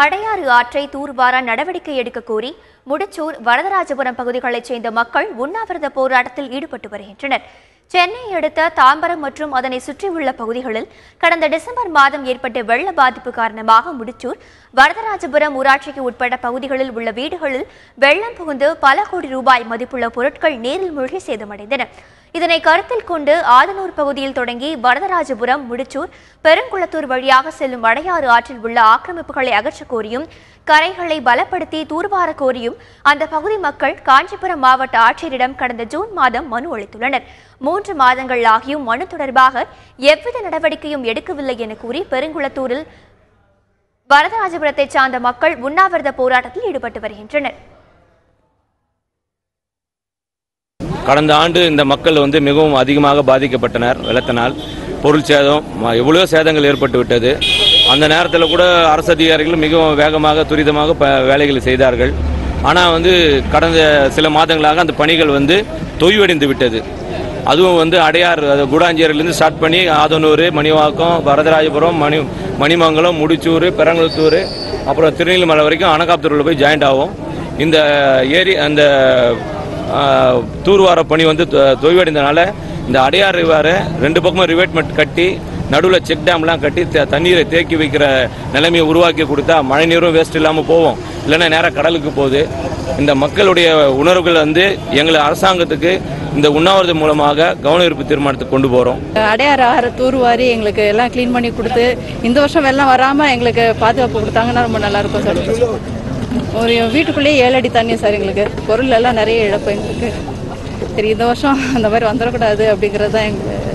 அடையாறு ஆற்றை தூர்வார நடவடிக்கை எடுக்க கோரி முடிச்சூர் வரதராஜபுரம் பகுதிகளைச் சேர்ந்த மக்கள் உண்ணாவிரத போராட்டத்தில் ஈடுபட்டு வருகின்றனர். சென்னை அடுத்த தாம்பரம் மற்றும் அதனை சுற்றியுள்ள பகுதிகளில் கடந்த டிசம்பர் மாதம் ஏற்பட்ட வெள்ள பாதிப்பு காரணமாக முடிச்சூர் வரதராஜபுரம் ஊராட்சிக்கு உட்பட்ட பகுதிகளில் உள்ள வீடுகளில் வெள்ளம் புகுந்து பல கோடி ரூபாய் மதிப்புள்ள பொருட்கள் நீரில் மூழ்கி சேதமடைந்தன. இதனை கருத்தில் கொண்டு ஆதனூர் பகுதியில் தொடங்கி வரதராஜபுரம், முடிச்சூர், பெருங்குளத்தூர் வழியாக செல்லும் அடையாறு ஆற்றில் உள்ள ஆக்கிரமிப்புகளை அகற்ற கோரியும் கரைகளை பலப்படுத்தி தூர்வார கோரியும் அந்த பகுதி மக்கள் காஞ்சிபுரம் மாவட்ட ஆட்சியரிடம் கடந்த ஜூன் மாதம் மனு அளித்துள்ளனர். 3 மாதங்கள் ஆகியும் மனு தொடர்பாக எவ்வித நடவடிக்கையும் எடுக்கவில்லை என கூறி பெருங்குளத்தூரில் வரதராஜபுரத்தை சார்ந்த மக்கள் உண்ணாவிரத போராட்டத்தில் ஈடுபட்டு வருகின்றனர். கடந்த ஆண்டு இந்த மக்கள் மிகவும் அதிகமாக பாதிக்கப்பட்டனர். வெள்ளத்தினால் பொருள் சேதம், எவ்வளவோ சேதங்கள் ஏற்பட்டு விட்டது. அந்த நேரத்தில் கூட அரசு அதிகாரிகள் மிகவும் வேகமாக துரிதமாக வேலைகளை செய்தார்கள். ஆனால் கடந்த சில மாதங்களாக அந்த பணிகள் தொய்வடைந்து விட்டது. அதுவும் அடையாறு, கூடாஞ்சேரியிலிருந்து ஸ்டார்ட் பண்ணி ஆதனூர், மணிவாக்கம், வரதராஜபுரம், மணிமங்கலம், முடிச்சூர், பெரங்குளத்தூர், அப்புறம் திருநெல்வேலி வரைக்கும் அனகாப்தூரில் போய் ஜாயிண்ட் ஆகும். இந்த அந்த தூர்வார பணி தொய்வடைந்தனால இந்த அடையாறு ரிவரை 2 பக்கமும் ரிவேட்மெண்ட் கட்டி நடுவில் செக் டேம்லாம் கட்டி தண்ணீரை தேக்கி வைக்கிற நிலைமையை உருவாக்கி கொடுத்தா மழை நீரும் வேஸ்ட் இல்லாமல் போவோம், இல்லைன்னா நேராக கடலுக்கு போகுது. இந்த மக்களுடைய உணர்வுகள் எங்களை அரசாங்கத்துக்கு இந்த உண்ணாவிரதம் மூலமாக கவன ஈர்ப்பு தீர்மானத்துக்கு கொண்டு போகிறோம். அடையாறு ஆறு தூர்வாரி எங்களுக்கு எல்லாம் கிளீன் பண்ணி கொடுத்து இந்த வருஷம் வெள்ளம் வராமல் எங்களுக்கு பாதுகாப்பு கொடுத்தாங்கன்னா ரொம்ப நல்லா இருக்கும் சார். ஒரு வீட்டுக்குள்ளேயே 7 அடி தண்ணி சார். எங்களுக்கு பொருள் எல்லாம் நிறைய இழப்பு எங்களுக்கு. சரி, இந்த வருஷம் அந்த மாதிரி வந்துடக்கூடாது அப்படிங்கிறது தான் எங்களுக்கு